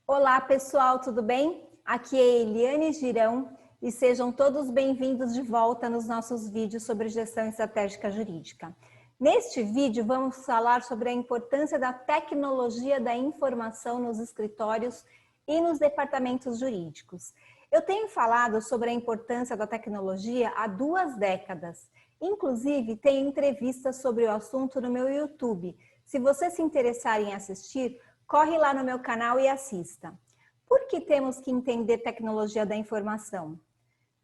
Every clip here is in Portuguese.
Olá pessoal, tudo bem? Aqui é Eliane Girão e sejam todos bem-vindos de volta nos nossos vídeos sobre gestão estratégica jurídica. Neste vídeo vamos falar sobre a importância da tecnologia da informação nos escritórios e nos departamentos jurídicos. Eu tenho falado sobre a importância da tecnologia há 2 décadas. Inclusive, tenho entrevistas sobre o assunto no meu YouTube. Se você se interessar em assistir, corre lá no meu canal e assista. Por que temos que entender tecnologia da informação?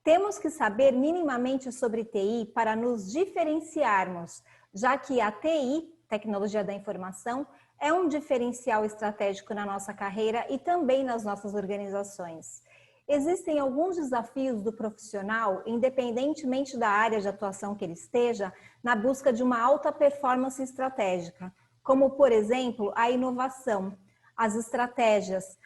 Temos que saber minimamente sobre TI para nos diferenciarmos, já que a TI, tecnologia da informação, é um diferencial estratégico na nossa carreira e também nas nossas organizações. Existem alguns desafios do profissional, independentemente da área de atuação que ele esteja, na busca de uma alta performance estratégica, como, por exemplo, a inovação, as estratégias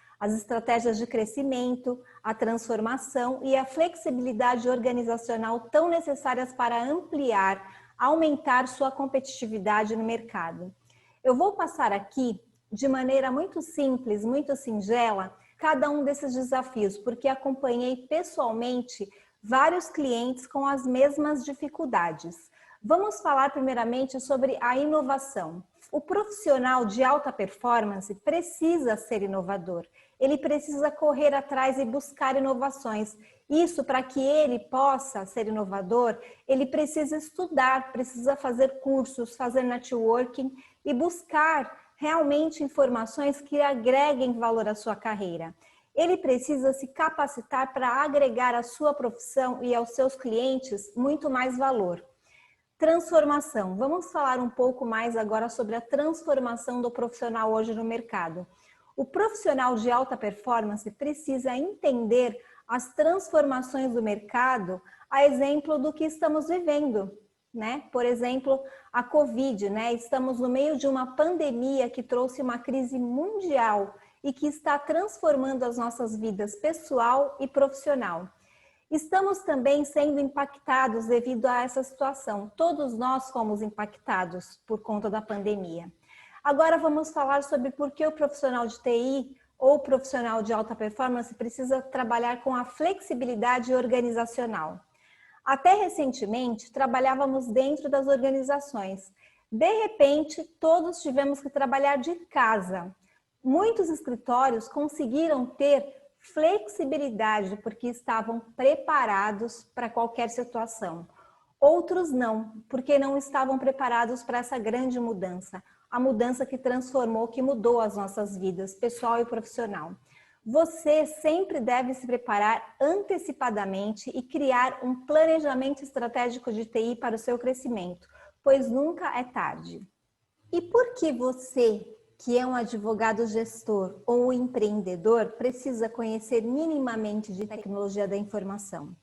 de crescimento, a transformação e a flexibilidade organizacional tão necessárias para ampliar, aumentar sua competitividade no mercado. Eu vou passar aqui, de maneira muito simples, muito singela, cada um desses desafios, porque acompanhei pessoalmente vários clientes com as mesmas dificuldades. Vamos falar primeiramente sobre a inovação. O profissional de alta performance precisa ser inovador. Ele precisa correr atrás e buscar inovações. Isso, para que ele possa ser inovador, ele precisa estudar, precisa fazer cursos, fazer networking e buscar realmente informações que agreguem valor à sua carreira. Ele precisa se capacitar para agregar à sua profissão e aos seus clientes muito mais valor. Transformação. Vamos falar um pouco mais agora sobre a transformação do profissional hoje no mercado. O profissional de alta performance precisa entender as transformações do mercado, a exemplo do que estamos vivendo, né? Por exemplo, a Covid, né? Estamos no meio de uma pandemia que trouxe uma crise mundial e que está transformando as nossas vidas pessoal e profissional. Estamos também sendo impactados devido a essa situação. Todos nós fomos impactados por conta da pandemia. Agora vamos falar sobre por que o profissional de TI ou profissional de alta performance precisa trabalhar com a flexibilidade organizacional. Até recentemente, trabalhávamos dentro das organizações. De repente, todos tivemos que trabalhar de casa. Muitos escritórios conseguiram ter flexibilidade porque estavam preparados para qualquer situação. Outros não, porque não estavam preparados para essa grande mudança, a mudança que transformou, que mudou as nossas vidas, pessoal e profissional. Você sempre deve se preparar antecipadamente e criar um planejamento estratégico de TI para o seu crescimento, pois nunca é tarde. E por que você, que é um advogado gestor ou empreendedor, precisa conhecer minimamente de tecnologia da informação?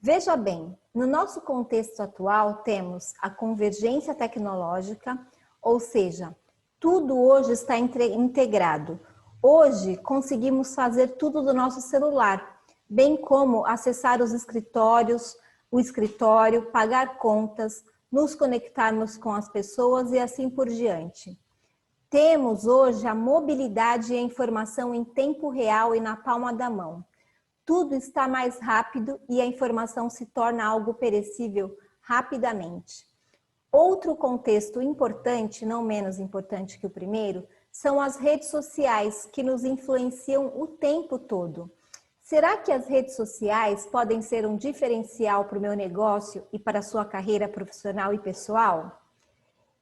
Veja bem, no nosso contexto atual temos a convergência tecnológica, ou seja, tudo hoje está integrado. Hoje conseguimos fazer tudo do nosso celular, bem como acessar os escritórios, o escritório, pagar contas, nos conectarmos com as pessoas e assim por diante. Temos hoje a mobilidade e a informação em tempo real e na palma da mão. Tudo está mais rápido e a informação se torna algo perecível rapidamente. Outro contexto importante, não menos importante que o primeiro, são as redes sociais que nos influenciam o tempo todo. Será que as redes sociais podem ser um diferencial para o meu negócio e para a sua carreira profissional e pessoal?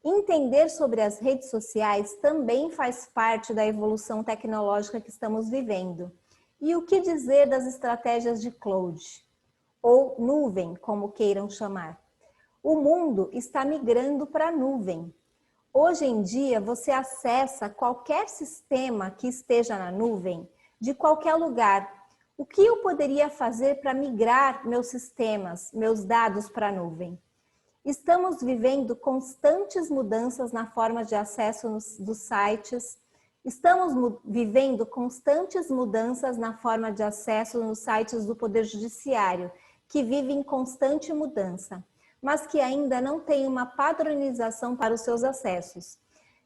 Entender sobre as redes sociais também faz parte da evolução tecnológica que estamos vivendo. E o que dizer das estratégias de cloud, ou nuvem, como queiram chamar? O mundo está migrando para a nuvem. Hoje em dia, você acessa qualquer sistema que esteja na nuvem, de qualquer lugar. O que eu poderia fazer para migrar meus sistemas, meus dados para a nuvem? Estamos vivendo constantes mudanças na forma de acesso dos sites. Estamos vivendo constantes mudanças na forma de acesso nos sites do Poder Judiciário, que vive em constante mudança, mas que ainda não tem uma padronização para os seus acessos.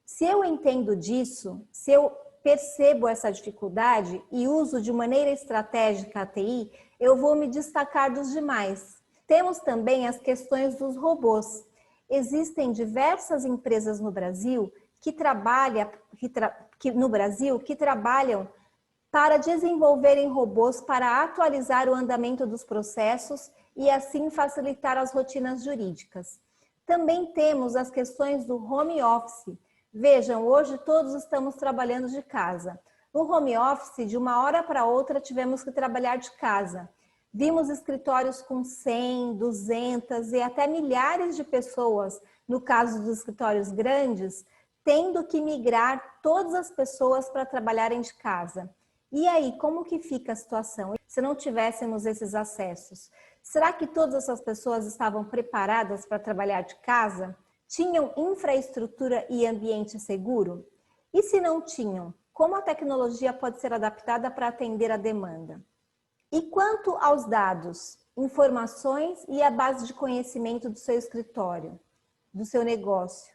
Se eu entendo disso, se eu percebo essa dificuldade e uso de maneira estratégica a TI, eu vou me destacar dos demais. Temos também as questões dos robôs. Existem diversas empresas no Brasil que trabalham para desenvolverem robôs para atualizar o andamento dos processos e assim facilitar as rotinas jurídicas. Também temos as questões do home office. Vejam, hoje todos estamos trabalhando de casa. No home office, de uma hora para outra, tivemos que trabalhar de casa. Vimos escritórios com 100, 200 e até milhares de pessoas, no caso dos escritórios grandes, tendo que migrar todas as pessoas para trabalharem de casa. E aí, como que fica a situação se não tivéssemos esses acessos? Será que todas essas pessoas estavam preparadas para trabalhar de casa? Tinham infraestrutura e ambiente seguro? E se não tinham, como a tecnologia pode ser adaptada para atender a demanda? E quanto aos dados, informações e a base de conhecimento do seu escritório, do seu negócio?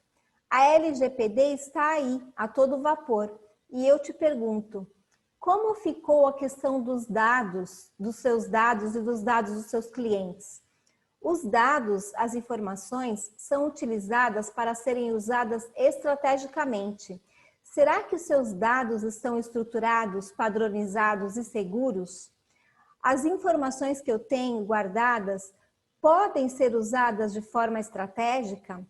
A LGPD está aí, a todo vapor. E eu te pergunto, como ficou a questão dos dados, dos seus dados e dos dados dos seus clientes? Os dados, as informações, são utilizadas para serem usadas estrategicamente. Será que os seus dados estão estruturados, padronizados e seguros? As informações que eu tenho guardadas podem ser usadas de forma estratégica?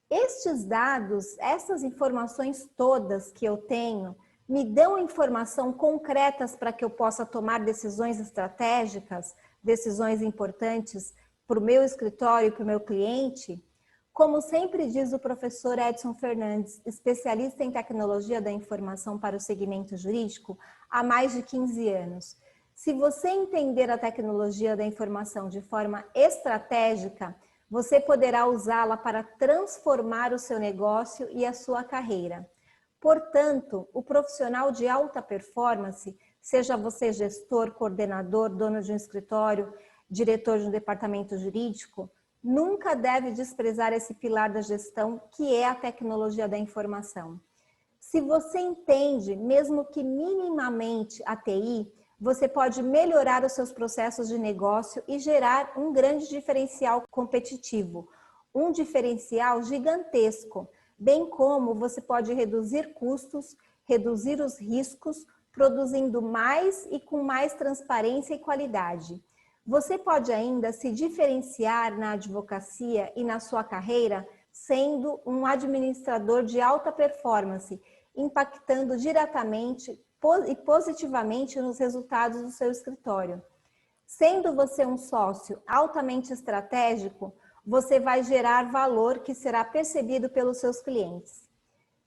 Estes dados, essas informações todas que eu tenho, me dão informação concretas para que eu possa tomar decisões estratégicas, decisões importantes para o meu escritório e para o meu cliente? Como sempre diz o professor Edson Fernandes, especialista em tecnologia da informação para o segmento jurídico há mais de 15 anos, se você entender a tecnologia da informação de forma estratégica, você poderá usá-la para transformar o seu negócio e a sua carreira. Portanto, o profissional de alta performance, seja você gestor, coordenador, dono de um escritório, diretor de um departamento jurídico, nunca deve desprezar esse pilar da gestão, que é a tecnologia da informação. Se você entende, mesmo que minimamente, a TI, você pode melhorar os seus processos de negócio e gerar um grande diferencial competitivo, um diferencial gigantesco, bem como você pode reduzir custos, reduzir os riscos, produzindo mais e com mais transparência e qualidade. Você pode ainda se diferenciar na advocacia e na sua carreira sendo um administrador de alta performance, impactando diretamente e positivamente nos resultados do seu escritório. Sendo você um sócio altamente estratégico, você vai gerar valor que será percebido pelos seus clientes.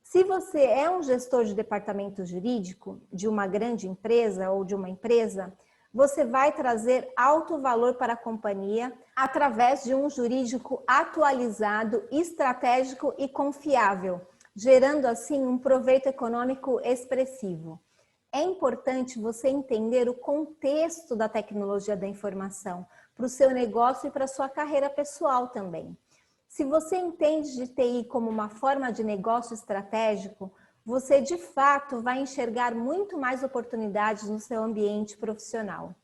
Se você é um gestor de departamento jurídico de uma grande empresa ou de uma empresa, você vai trazer alto valor para a companhia através de um jurídico atualizado, estratégico e confiável, gerando assim um proveito econômico expressivo. É importante você entender o contexto da tecnologia da informação para o seu negócio e para a sua carreira pessoal também. Se você entende de TI como uma forma de negócio estratégico, você de fato vai enxergar muito mais oportunidades no seu ambiente profissional.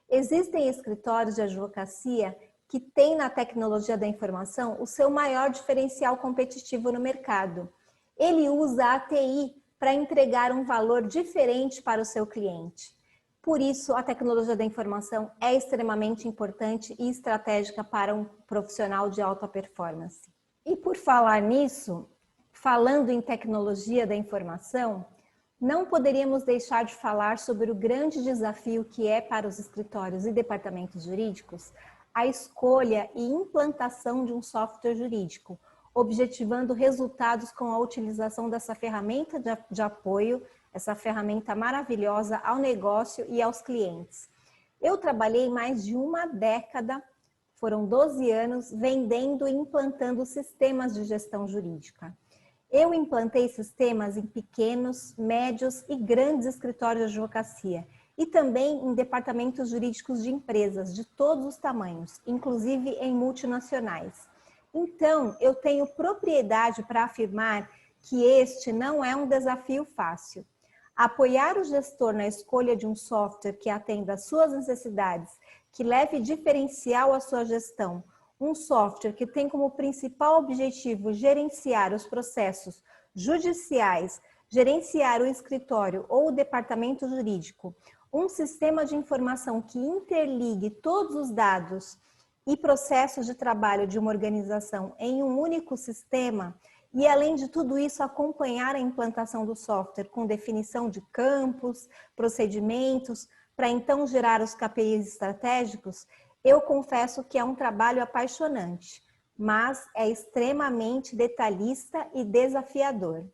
Existem escritórios de advocacia que têm na tecnologia da informação o seu maior diferencial competitivo no mercado. Ele usa a TI para entregar um valor diferente para o seu cliente. Por isso, a tecnologia da informação é extremamente importante e estratégica para um profissional de alta performance. E por falar nisso, falando em tecnologia da informação, não poderíamos deixar de falar sobre o grande desafio que é para os escritórios e departamentos jurídicos a escolha e implantação de um software jurídico, objetivando resultados com a utilização dessa ferramenta de apoio, essa ferramenta maravilhosa ao negócio e aos clientes. Eu trabalhei mais de uma década, foram 12 anos, vendendo e implantando sistemas de gestão jurídica. Eu implantei sistemas em pequenos, médios e grandes escritórios de advocacia e também em departamentos jurídicos de empresas de todos os tamanhos, inclusive em multinacionais. Então, eu tenho propriedade para afirmar que este não é um desafio fácil. Apoiar o gestor na escolha de um software que atenda às suas necessidades, que leve diferencial à sua gestão, um software que tem como principal objetivo gerenciar os processos judiciais, gerenciar o escritório ou o departamento jurídico, um sistema de informação que interligue todos os dados e processos de trabalho de uma organização em um único sistema e, além de tudo isso, acompanhar a implantação do software com definição de campos, procedimentos, para então gerar os KPIs estratégicos, eu confesso que é um trabalho apaixonante, mas é extremamente detalhista e desafiador.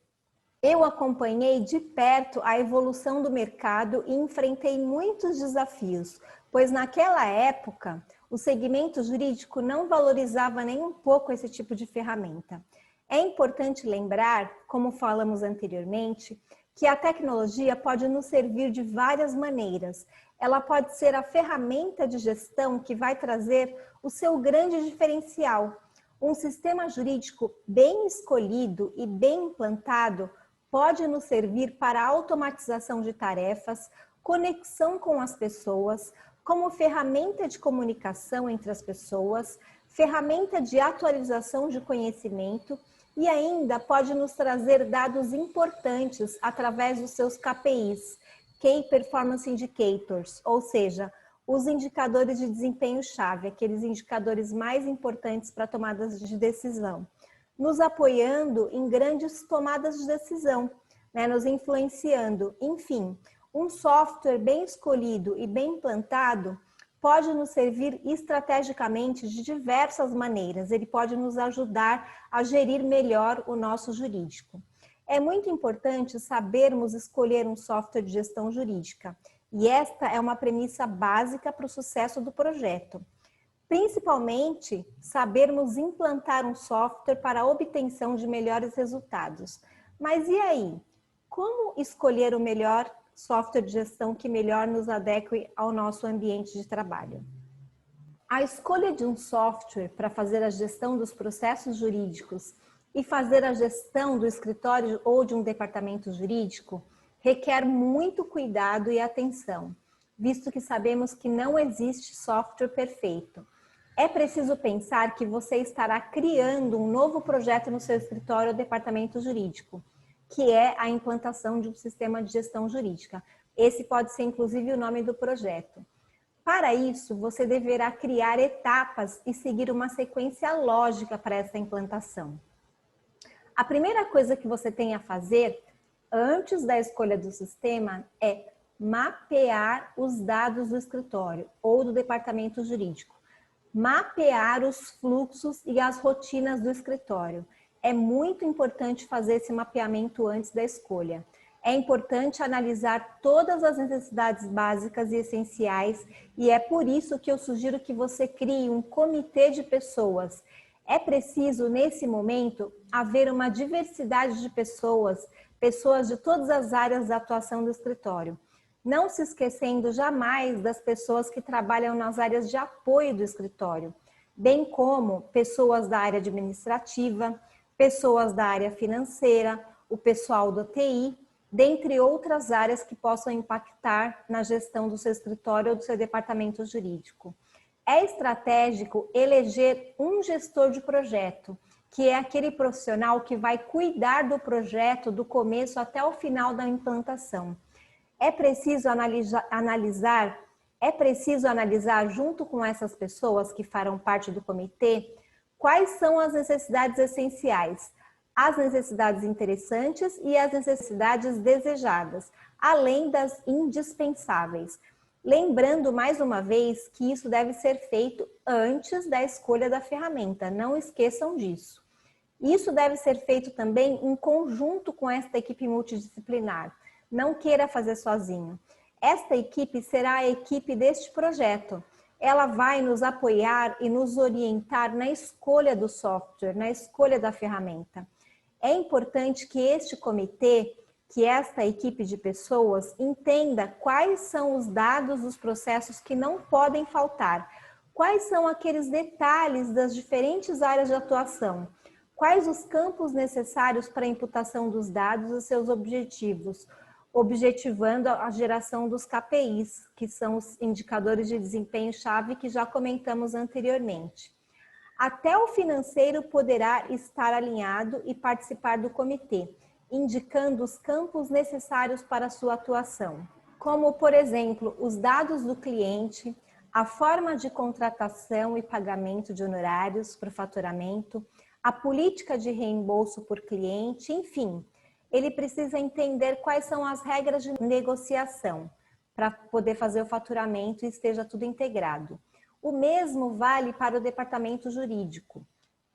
Eu acompanhei de perto a evolução do mercado e enfrentei muitos desafios, pois naquela época o segmento jurídico não valorizava nem um pouco esse tipo de ferramenta. É importante lembrar, como falamos anteriormente, que a tecnologia pode nos servir de várias maneiras. Ela pode ser a ferramenta de gestão que vai trazer o seu grande diferencial. Um sistema jurídico bem escolhido e bem implantado pode nos servir para a automatização de tarefas, conexão com as pessoas, como ferramenta de comunicação entre as pessoas, ferramenta de atualização de conhecimento e ainda pode nos trazer dados importantes através dos seus KPIs, Key Performance Indicators, ou seja, os indicadores de desempenho-chave, aqueles indicadores mais importantes para tomadas de decisão, nos apoiando em grandes tomadas de decisão, nos influenciando. Enfim, um software bem escolhido e bem implantado pode nos servir estrategicamente de diversas maneiras. Ele pode nos ajudar a gerir melhor o nosso jurídico. É muito importante sabermos escolher um software de gestão jurídica. E esta é uma premissa básica para o sucesso do projeto. Principalmente, sabermos implantar um software para a obtenção de melhores resultados. Mas e aí? Como escolher o melhor software de gestão que melhor nos adeque ao nosso ambiente de trabalho? A escolha de um software para fazer a gestão dos processos jurídicos e fazer a gestão do escritório ou de um departamento jurídico requer muito cuidado e atenção, visto que sabemos que não existe software perfeito. É preciso pensar que você estará criando um novo projeto no seu escritório ou departamento jurídico, que é a implantação de um sistema de gestão jurídica. Esse pode ser, inclusive, o nome do projeto. Para isso, você deverá criar etapas e seguir uma sequência lógica para essa implantação. A primeira coisa que você tem a fazer, antes da escolha do sistema, é mapear os dados do escritório ou do departamento jurídico. Mapear os fluxos e as rotinas do escritório. É muito importante fazer esse mapeamento antes da escolha. É importante analisar todas as necessidades básicas e essenciais e é por isso que eu sugiro que você crie um comitê de pessoas. É preciso, nesse momento, haver uma diversidade de pessoas, pessoas de todas as áreas da atuação do escritório. Não se esquecendo jamais das pessoas que trabalham nas áreas de apoio do escritório, bem como pessoas da área administrativa, pessoas da área financeira, o pessoal do TI, dentre outras áreas que possam impactar na gestão do seu escritório ou do seu departamento jurídico. É estratégico eleger um gestor de projeto, que é aquele profissional que vai cuidar do projeto do começo até o final da implantação. É preciso analisar junto com essas pessoas que farão parte do comitê quais são as necessidades essenciais, as necessidades interessantes e as necessidades desejadas, além das indispensáveis. Lembrando mais uma vez que isso deve ser feito antes da escolha da ferramenta, não esqueçam disso. Isso deve ser feito também em conjunto com esta equipe multidisciplinar. Não queira fazer sozinho. Esta equipe será a equipe deste projeto. Ela vai nos apoiar e nos orientar na escolha do software, na escolha da ferramenta. É importante que este comitê, que esta equipe de pessoas, entenda quais são os dados dos processos que não podem faltar, quais são aqueles detalhes das diferentes áreas de atuação, quais os campos necessários para a imputação dos dados e seus objetivos, objetivando a geração dos KPIs, que são os indicadores de desempenho-chave que já comentamos anteriormente. Até o financeiro poderá estar alinhado e participar do comitê, indicando os campos necessários para a sua atuação, como, por exemplo, os dados do cliente, a forma de contratação e pagamento de honorários para o faturamento, a política de reembolso por cliente, enfim. Ele precisa entender quais são as regras de negociação para poder fazer o faturamento e esteja tudo integrado. O mesmo vale para o departamento jurídico.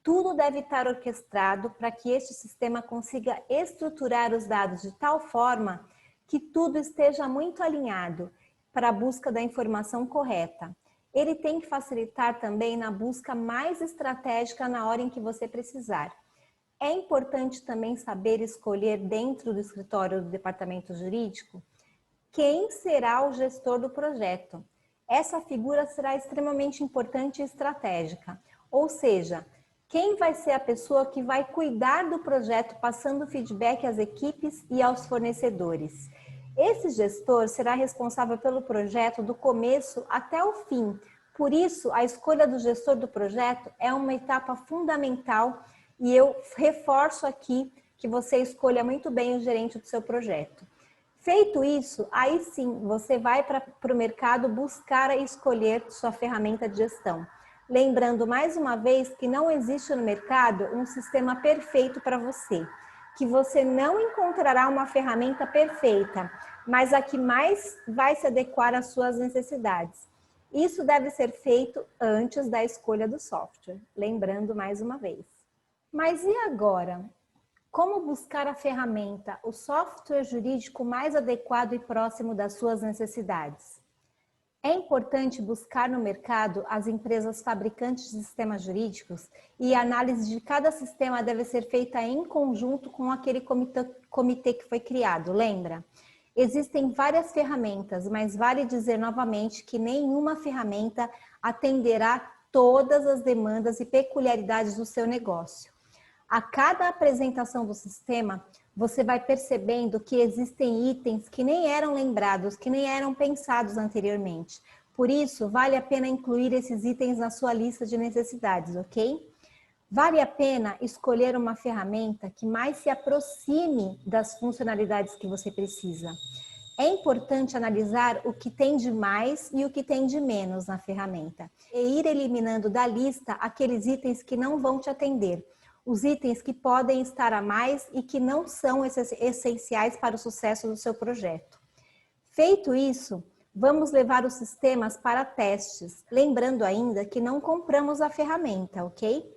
Tudo deve estar orquestrado para que este sistema consiga estruturar os dados de tal forma que tudo esteja muito alinhado para a busca da informação correta. Ele tem que facilitar também na busca mais estratégica na hora em que você precisar. É importante também saber escolher dentro do escritório do departamento jurídico quem será o gestor do projeto. Essa figura será extremamente importante e estratégica, ou seja, quem vai ser a pessoa que vai cuidar do projeto, passando feedback às equipes e aos fornecedores. Esse gestor será responsável pelo projeto do começo até o fim. Por isso, a escolha do gestor do projeto é uma etapa fundamental e eu reforço aqui que você escolha muito bem o gerente do seu projeto. Feito isso, aí sim, você vai para o mercado buscar e escolher sua ferramenta de gestão. Lembrando mais uma vez que não existe no mercado um sistema perfeito para você, que você não encontrará uma ferramenta perfeita, mas a que mais vai se adequar às suas necessidades. Isso deve ser feito antes da escolha do software, lembrando mais uma vez. Mas e agora? Como buscar a ferramenta, o software jurídico mais adequado e próximo das suas necessidades? É importante buscar no mercado as empresas fabricantes de sistemas jurídicos e a análise de cada sistema deve ser feita em conjunto com aquele comitê que foi criado, lembra? Existem várias ferramentas, mas vale dizer novamente que nenhuma ferramenta atenderá todas as demandas e peculiaridades do seu negócio. A cada apresentação do sistema, você vai percebendo que existem itens que nem eram lembrados, que nem eram pensados anteriormente. Por isso, vale a pena incluir esses itens na sua lista de necessidades, ok? Vale a pena escolher uma ferramenta que mais se aproxime das funcionalidades que você precisa. É importante analisar o que tem de mais e o que tem de menos na ferramenta e ir eliminando da lista aqueles itens que não vão te atender. Os itens que podem estar a mais e que não são essenciais para o sucesso do seu projeto. Feito isso, vamos levar os sistemas para testes, lembrando ainda que não compramos a ferramenta, ok?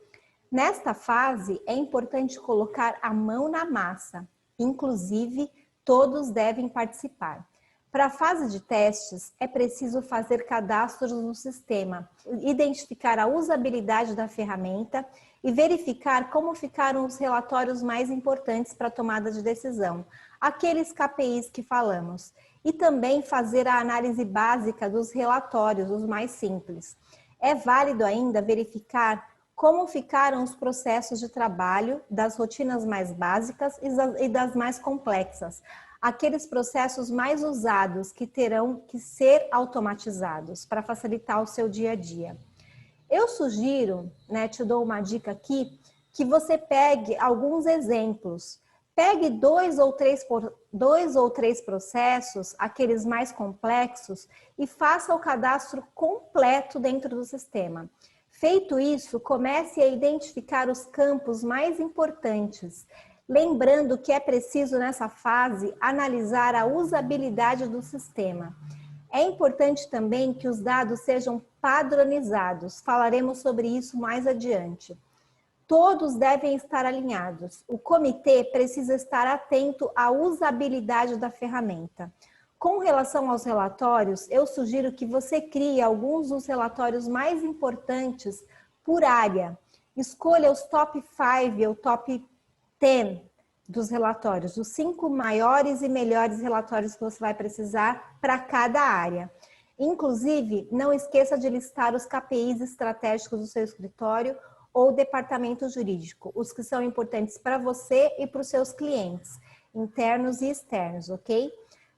Nesta fase, é importante colocar a mão na massa, inclusive todos devem participar. Para a fase de testes, é preciso fazer cadastros no sistema, identificar a usabilidade da ferramenta e verificar como ficaram os relatórios mais importantes para a tomada de decisão, aqueles KPIs que falamos, e também fazer a análise básica dos relatórios, os mais simples. É válido ainda verificar como ficaram os processos de trabalho das rotinas mais básicas e das mais complexas, aqueles processos mais usados que terão que ser automatizados para facilitar o seu dia a dia. Eu sugiro, te dou uma dica aqui, que você pegue alguns exemplos. Pegue dois ou três processos, aqueles mais complexos, e faça o cadastro completo dentro do sistema. Feito isso, comece a identificar os campos mais importantes, lembrando que é preciso, nessa fase, analisar a usabilidade do sistema. É importante também que os dados sejam padronizados, falaremos sobre isso mais adiante. Todos devem estar alinhados. O comitê precisa estar atento à usabilidade da ferramenta. Com relação aos relatórios, eu sugiro que você crie alguns dos relatórios mais importantes por área. Escolha os top 5 ou top 10 dos relatórios, os 5 maiores e melhores relatórios que você vai precisar para cada área. Inclusive, não esqueça de listar os KPIs estratégicos do seu escritório ou departamento jurídico, os que são importantes para você e para os seus clientes, internos e externos, ok?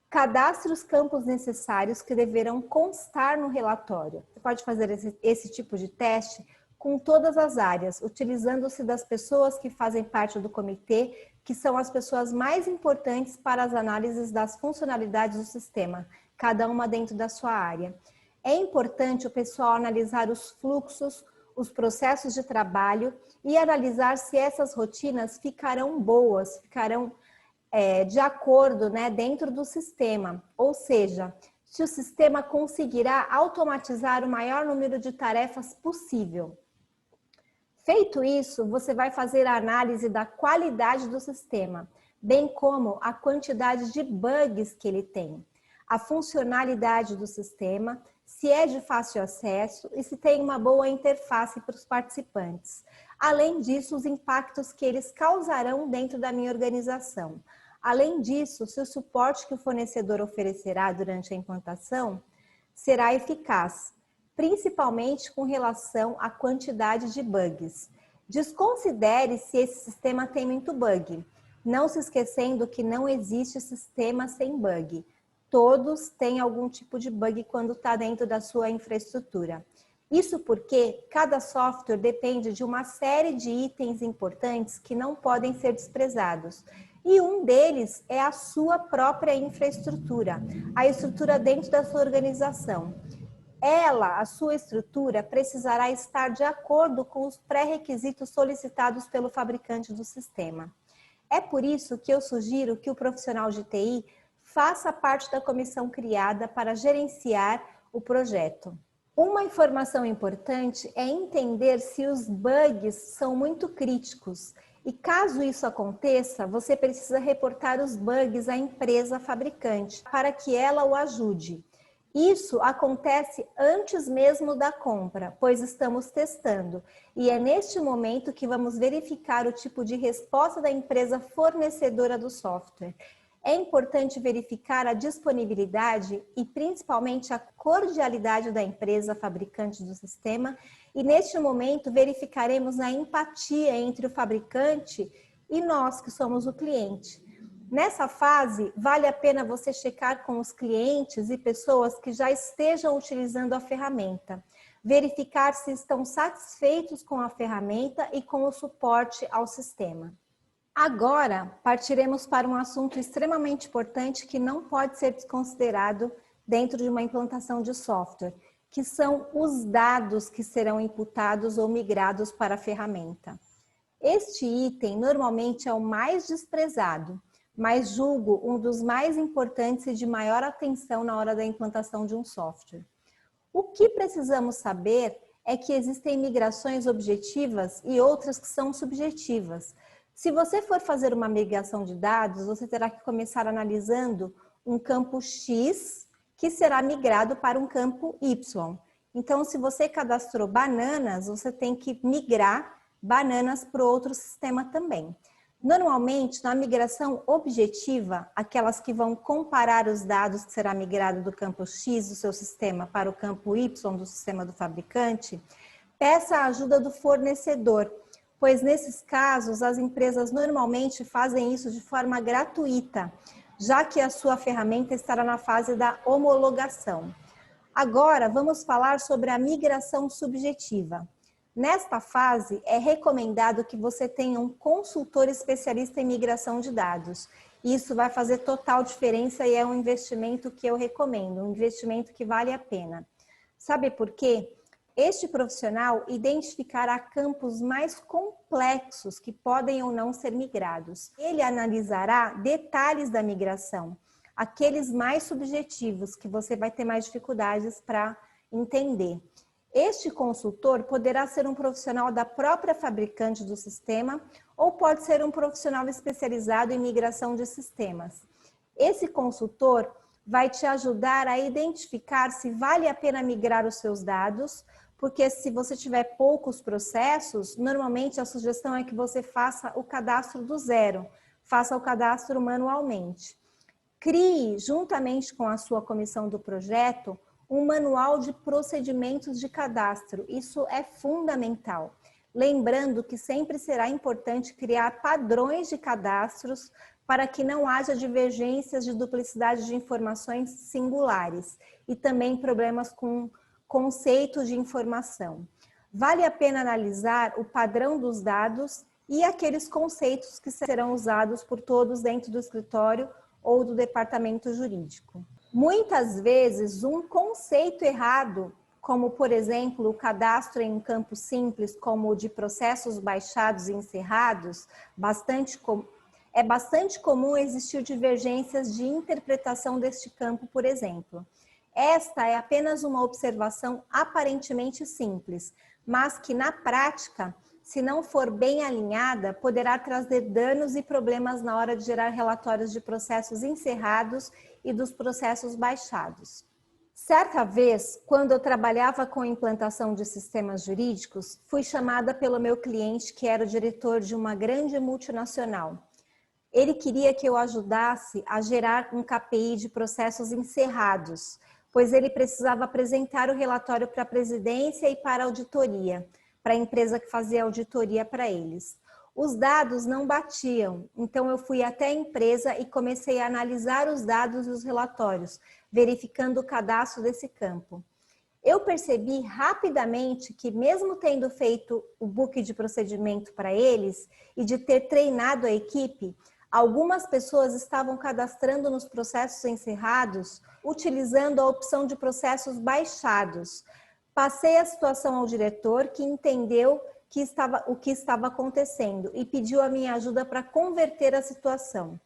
Cadastre os campos necessários que deverão constar no relatório. Você pode fazer esse tipo de teste com todas as áreas, utilizando-se das pessoas que fazem parte do comitê, que são as pessoas mais importantes para as análises das funcionalidades do sistema, cada uma dentro da sua área. É importante o pessoal analisar os fluxos, os processos de trabalho e analisar se essas rotinas ficarão boas, ficarão de acordo, né, dentro do sistema, ou seja, se o sistema conseguirá automatizar o maior número de tarefas possível. Feito isso, você vai fazer a análise da qualidade do sistema, bem como a quantidade de bugs que ele tem, a funcionalidade do sistema, se é de fácil acesso e se tem uma boa interface para os participantes. Além disso, os impactos que eles causarão dentro da minha organização. Além disso, se o suporte que o fornecedor oferecerá durante a implantação será eficaz, principalmente com relação à quantidade de bugs. Desconsidere se esse sistema tem muito bug, não se esquecendo que não existe sistema sem bug. Todos têm algum tipo de bug quando está dentro da sua infraestrutura. Isso porque cada software depende de uma série de itens importantes que não podem ser desprezados. E um deles é a sua própria infraestrutura, a estrutura dentro da sua organização. A sua estrutura, precisará estar de acordo com os pré-requisitos solicitados pelo fabricante do sistema. É por isso que eu sugiro que o profissional de TI faça parte da comissão criada para gerenciar o projeto. Uma informação importante é entender se os bugs são muito críticos e caso isso aconteça, você precisa reportar os bugs à empresa fabricante para que ela o ajude. Isso acontece antes mesmo da compra, pois estamos testando e é neste momento que vamos verificar o tipo de resposta da empresa fornecedora do software. É importante verificar a disponibilidade e principalmente a cordialidade da empresa fabricante do sistema e neste momento verificaremos a empatia entre o fabricante e nós que somos o cliente. Nessa fase, vale a pena você checar com os clientes e pessoas que já estejam utilizando a ferramenta, verificar se estão satisfeitos com a ferramenta e com o suporte ao sistema. Agora, partiremos para um assunto extremamente importante que não pode ser desconsiderado dentro de uma implantação de software, que são os dados que serão imputados ou migrados para a ferramenta. Este item normalmente é o mais desprezado, mas julgo um dos mais importantes e de maior atenção na hora da implantação de um software. O que precisamos saber é que existem migrações objetivas e outras que são subjetivas. Se você for fazer uma migração de dados, você terá que começar analisando um campo X que será migrado para um campo Y. Então, se você cadastrou bananas, você tem que migrar bananas para outro sistema também. Normalmente, na migração objetiva, aquelas que vão comparar os dados que será migrado do campo X do seu sistema para o campo Y do sistema do fabricante, peça a ajuda do fornecedor, pois nesses casos as empresas normalmente fazem isso de forma gratuita, já que a sua ferramenta estará na fase da homologação. Agora, vamos falar sobre a migração subjetiva. Nesta fase, é recomendado que você tenha um consultor especialista em migração de dados. Isso vai fazer total diferença e é um investimento que eu recomendo, um investimento que vale a pena. Sabe por quê? Este profissional identificará campos mais complexos que podem ou não ser migrados. Ele analisará detalhes da migração, aqueles mais subjetivos que você vai ter mais dificuldades para entender. Este consultor poderá ser um profissional da própria fabricante do sistema ou pode ser um profissional especializado em migração de sistemas. Esse consultor vai te ajudar a identificar se vale a pena migrar os seus dados, porque se você tiver poucos processos, normalmente a sugestão é que você faça o cadastro do zero, faça o cadastro manualmente. Crie, juntamente com a sua comissão do projeto, um manual de procedimentos de cadastro. Isso é fundamental. Lembrando que sempre será importante criar padrões de cadastros para que não haja divergências de duplicidade de informações singulares e também problemas com conceitos de informação. Vale a pena analisar o padrão dos dados e aqueles conceitos que serão usados por todos dentro do escritório ou do departamento jurídico. Muitas vezes, um conceito errado, como, por exemplo, o cadastro em um campo simples, como o de processos baixados e encerrados, é bastante comum existir divergências de interpretação deste campo, por exemplo. Esta é apenas uma observação aparentemente simples, mas que, na prática, se não for bem alinhada, poderá trazer danos e problemas na hora de gerar relatórios de processos encerrados e dos processos baixados. Certa vez, quando eu trabalhava com a implantação de sistemas jurídicos, fui chamada pelo meu cliente, que era o diretor de uma grande multinacional. Ele queria que eu ajudasse a gerar um KPI de processos encerrados, pois ele precisava apresentar o relatório para a presidência e para a auditoria, para a empresa que fazia auditoria para eles. Os dados não batiam, então eu fui até a empresa e comecei a analisar os dados e os relatórios, verificando o cadastro desse campo. Eu percebi rapidamente que, mesmo tendo feito o book de procedimento para eles e de ter treinado a equipe, algumas pessoas estavam cadastrando nos processos encerrados, utilizando a opção de processos baixados. Passei a situação ao diretor, que entendeu o que estava acontecendo e pediu a minha ajuda para converter a situação.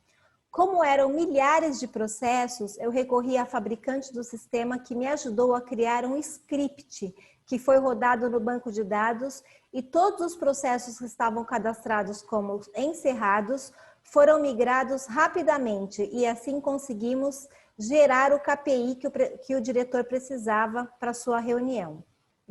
Como eram milhares de processos, eu recorri à fabricante do sistema, que me ajudou a criar um script que foi rodado no banco de dados, e todos os processos que estavam cadastrados como encerrados foram migrados rapidamente, e assim conseguimos gerar o KPI que o diretor precisava para sua reunião.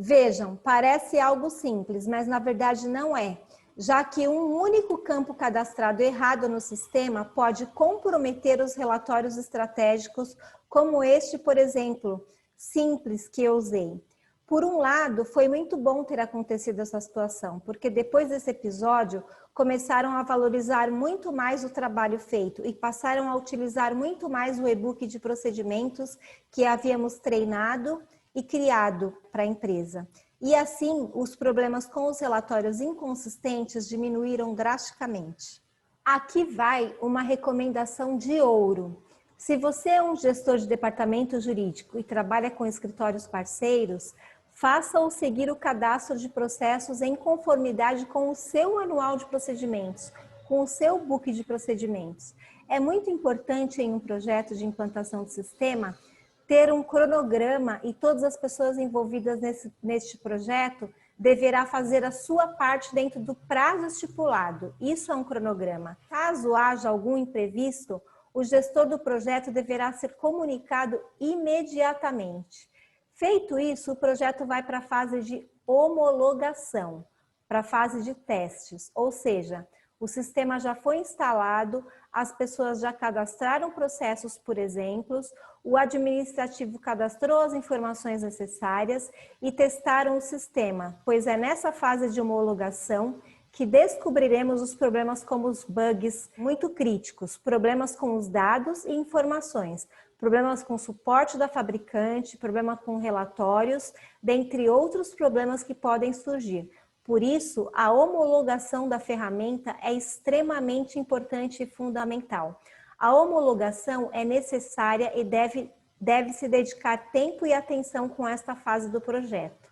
Vejam, parece algo simples, mas na verdade não é, já que um único campo cadastrado errado no sistema pode comprometer os relatórios estratégicos, como este, por exemplo, simples que eu usei. Por um lado, foi muito bom ter acontecido essa situação, porque depois desse episódio, começaram a valorizar muito mais o trabalho feito e passaram a utilizar muito mais o e-book de procedimentos que havíamos treinado e criado para a empresa. E assim, os problemas com os relatórios inconsistentes diminuíram drasticamente. Aqui vai uma recomendação de ouro. Se você é um gestor de departamento jurídico e trabalha com escritórios parceiros, faça-o seguir o cadastro de processos em conformidade com o seu manual de procedimentos, com o seu book de procedimentos. É muito importante em um projeto de implantação de sistema ter um cronograma, e todas as pessoas envolvidas neste projeto deverá fazer a sua parte dentro do prazo estipulado. Isso é um cronograma. Caso haja algum imprevisto, o gestor do projeto deverá ser comunicado imediatamente. Feito isso, o projeto vai para a fase de homologação, para a fase de testes, ou seja, o sistema já foi instalado, as pessoas já cadastraram processos por exemplos, o administrativo cadastrou as informações necessárias e testaram o sistema, pois é nessa fase de homologação que descobriremos os problemas como os bugs muito críticos, problemas com os dados e informações, problemas com suporte da fabricante, problema com relatórios, dentre outros problemas que podem surgir. Por isso, a homologação da ferramenta é extremamente importante e fundamental. A homologação é necessária e deve se dedicar tempo e atenção com esta fase do projeto.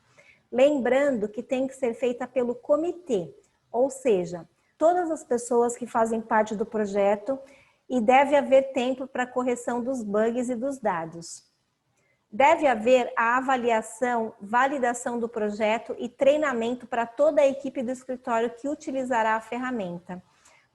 Lembrando que tem que ser feita pelo comitê, ou seja, todas as pessoas que fazem parte do projeto, e deve haver tempo para correção dos bugs e dos dados. Deve haver a avaliação, validação do projeto e treinamento para toda a equipe do escritório que utilizará a ferramenta,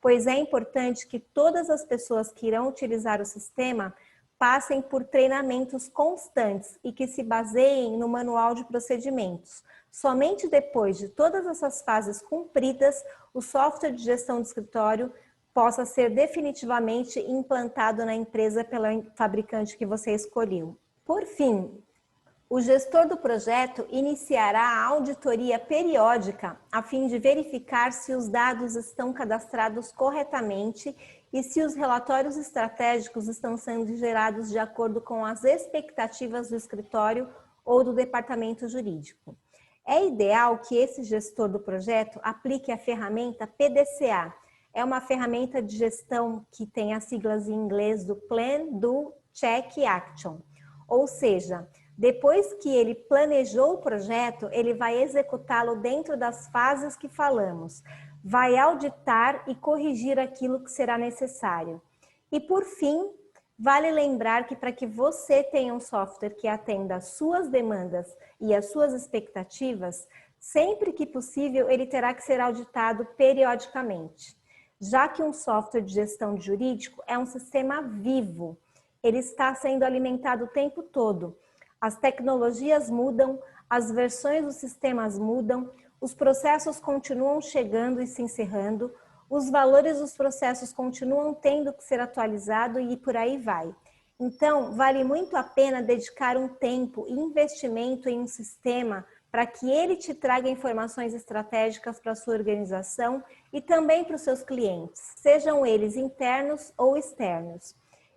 pois é importante que todas as pessoas que irão utilizar o sistema passem por treinamentos constantes e que se baseiem no manual de procedimentos. Somente depois de todas essas fases cumpridas, o software de gestão de escritório possa ser definitivamente implantado na empresa pela fabricante que você escolheu. Por fim, o gestor do projeto iniciará a auditoria periódica a fim de verificar se os dados estão cadastrados corretamente e se os relatórios estratégicos estão sendo gerados de acordo com as expectativas do escritório ou do departamento jurídico. É ideal que esse gestor do projeto aplique a ferramenta PDCA. É uma ferramenta de gestão que tem as siglas em inglês do Plan, Do, Check e Action. Ou seja, depois que ele planejou o projeto, ele vai executá-lo dentro das fases que falamos. Vai auditar e corrigir aquilo que será necessário. E por fim, vale lembrar que para que você tenha um software que atenda às suas demandas e às suas expectativas, sempre que possível ele terá que ser auditado periodicamente. Já que um software de gestão de jurídico é um sistema vivo, ele está sendo alimentado o tempo todo. As tecnologias mudam, as versões dos sistemas mudam, os processos continuam chegando e se encerrando, os valores dos processos continuam tendo que ser atualizados e por aí vai. Então, vale muito a pena dedicar um tempo e investimento em um sistema para que ele te traga informações estratégicas para a sua organização e também para os seus clientes, sejam eles internos ou externos.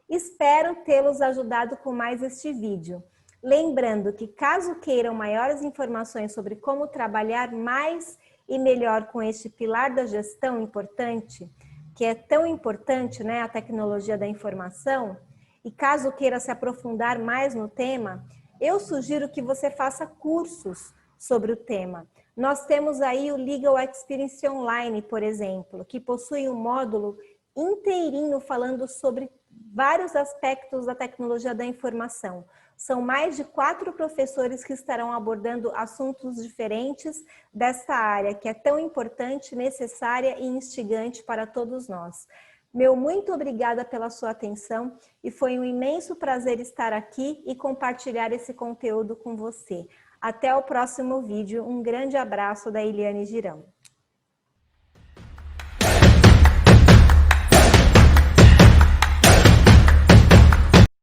Espero tê-los ajudado com mais este vídeo. Lembrando que caso queiram maiores informações sobre como trabalhar mais e melhor com este pilar da gestão importante, que é tão importante, né, a tecnologia da informação, e caso queira se aprofundar mais no tema, eu sugiro que você faça cursos sobre o tema. Nós temos aí o Legal Experience Online, por exemplo, que possui um módulo inteirinho falando sobre vários aspectos da tecnologia da informação. São mais de 4 professores que estarão abordando assuntos diferentes desta área, que é tão importante, necessária e instigante para todos nós. Meu muito obrigada pela sua atenção e foi um imenso prazer estar aqui e compartilhar esse conteúdo com você. Até o próximo vídeo. Um grande abraço da Eliane Girão.